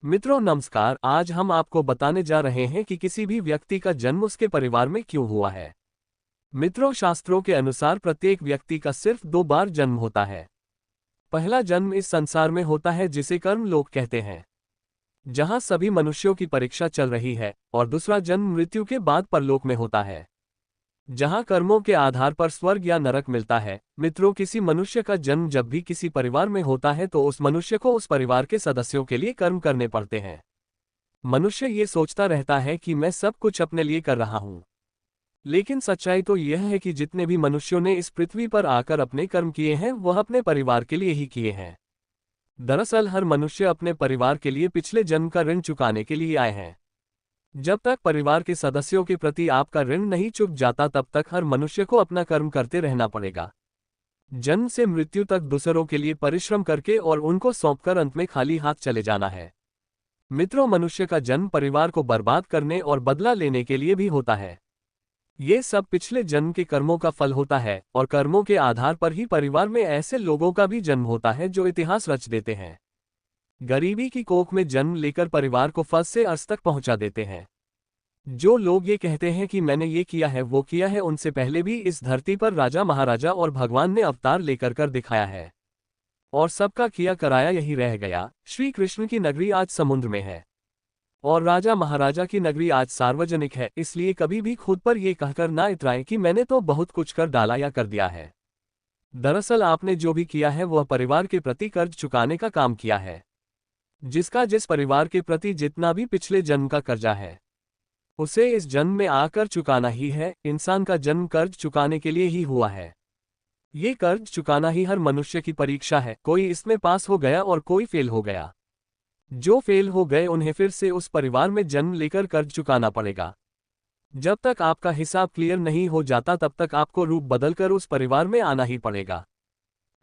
मित्रों नमस्कार। आज हम आपको बताने जा रहे हैं कि किसी भी व्यक्ति का जन्म उसके परिवार में क्यों हुआ है। मित्रों, शास्त्रों के अनुसार प्रत्येक व्यक्ति का सिर्फ 2 बार जन्म होता है। पहला जन्म इस संसार में होता है जिसे कर्म लोक कहते हैं, जहां सभी मनुष्यों की परीक्षा चल रही है, और दूसरा जन्म मृत्यु के बाद परलोक में होता है, जहां कर्मों के आधार पर स्वर्ग या नरक मिलता है। मित्रों, किसी मनुष्य का जन्म जब भी किसी परिवार में होता है तो उस मनुष्य को उस परिवार के सदस्यों के लिए कर्म करने पड़ते हैं। मनुष्य ये सोचता रहता है कि मैं सब कुछ अपने लिए कर रहा हूं, लेकिन सच्चाई तो यह है कि जितने भी मनुष्यों ने इस पृथ्वी पर आकर अपने कर्म किए हैं वह अपने परिवार के लिए ही किए हैं। दरअसल हर मनुष्य अपने परिवार के लिए पिछले जन्म का ऋण चुकाने के लिए आए हैं। जब तक परिवार के सदस्यों के प्रति आपका ऋण नहीं चुक जाता तब तक हर मनुष्य को अपना कर्म करते रहना पड़ेगा। जन्म से मृत्यु तक दूसरों के लिए परिश्रम करके और उनको सौंपकर अंत में खाली हाथ चले जाना है। मित्रों, मनुष्य का जन्म परिवार को बर्बाद करने और बदला लेने के लिए भी होता है। ये सब पिछले जन्म के कर्मों का फल होता है, और कर्मों के आधार पर ही परिवार में ऐसे लोगों का भी जन्म होता है जो इतिहास रच देते हैं। गरीबी की कोख में जन्म लेकर परिवार को फर्श से अर्श तक पहुंचा देते हैं। जो लोग ये कहते हैं कि मैंने ये किया है वो किया है, उनसे पहले भी इस धरती पर राजा महाराजा और भगवान ने अवतार लेकर कर दिखाया है, और सबका किया कराया यही रह गया। श्री कृष्ण की नगरी आज समुद्र में है, और राजा महाराजा की नगरी आज सार्वजनिक है। इसलिए कभी भी खुद पर यह कहकर ना इतराएं कि मैंने तो बहुत कुछ कर डाला या कर दिया है। दरअसल आपने जो भी किया है वह परिवार के प्रति कर्ज चुकाने का काम किया है। जिसका जिस परिवार के प्रति जितना भी पिछले जन्म का कर्जा है उसे इस जन्म में आकर चुकाना ही है। इंसान का जन्म कर्ज चुकाने के लिए ही हुआ है। ये कर्ज चुकाना ही हर मनुष्य की परीक्षा है। कोई इसमें पास हो गया और कोई फेल हो गया। जो फेल हो गए उन्हें फिर से उस परिवार में जन्म लेकर कर्ज चुकाना पड़ेगा। जब तक आपका हिसाब क्लियर नहीं हो जाता तब तक आपको रूप बदलकर उस परिवार में आना ही पड़ेगा।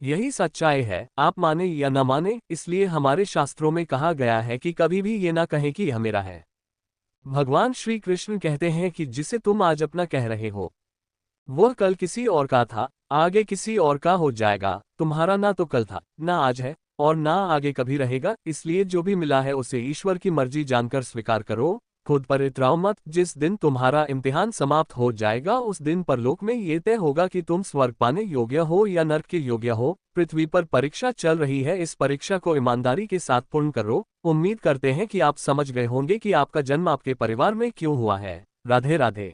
यही सच्चाई है, आप माने या न माने। इसलिए हमारे शास्त्रों में कहा गया है कि कभी भी ये ना कहें कि यह मेरा है। भगवान श्री कृष्ण कहते हैं कि जिसे तुम आज अपना कह रहे हो वह कल किसी और का था, आगे किसी और का हो जाएगा। तुम्हारा ना तो कल था, ना आज है, और ना आगे कभी रहेगा। इसलिए जो भी मिला है उसे ईश्वर की मर्जी जानकर स्वीकार करो। खुद पर इतराओ मत। जिस दिन तुम्हारा इम्तिहान समाप्त हो जाएगा उस दिन परलोक में ये तय होगा कि तुम स्वर्ग पाने योग्य हो या नरक के योग्य हो। पृथ्वी पर परीक्षा चल रही है, इस परीक्षा को ईमानदारी के साथ पूर्ण करो। उम्मीद करते हैं कि आप समझ गए होंगे कि आपका जन्म आपके परिवार में क्यों हुआ है। राधे राधे।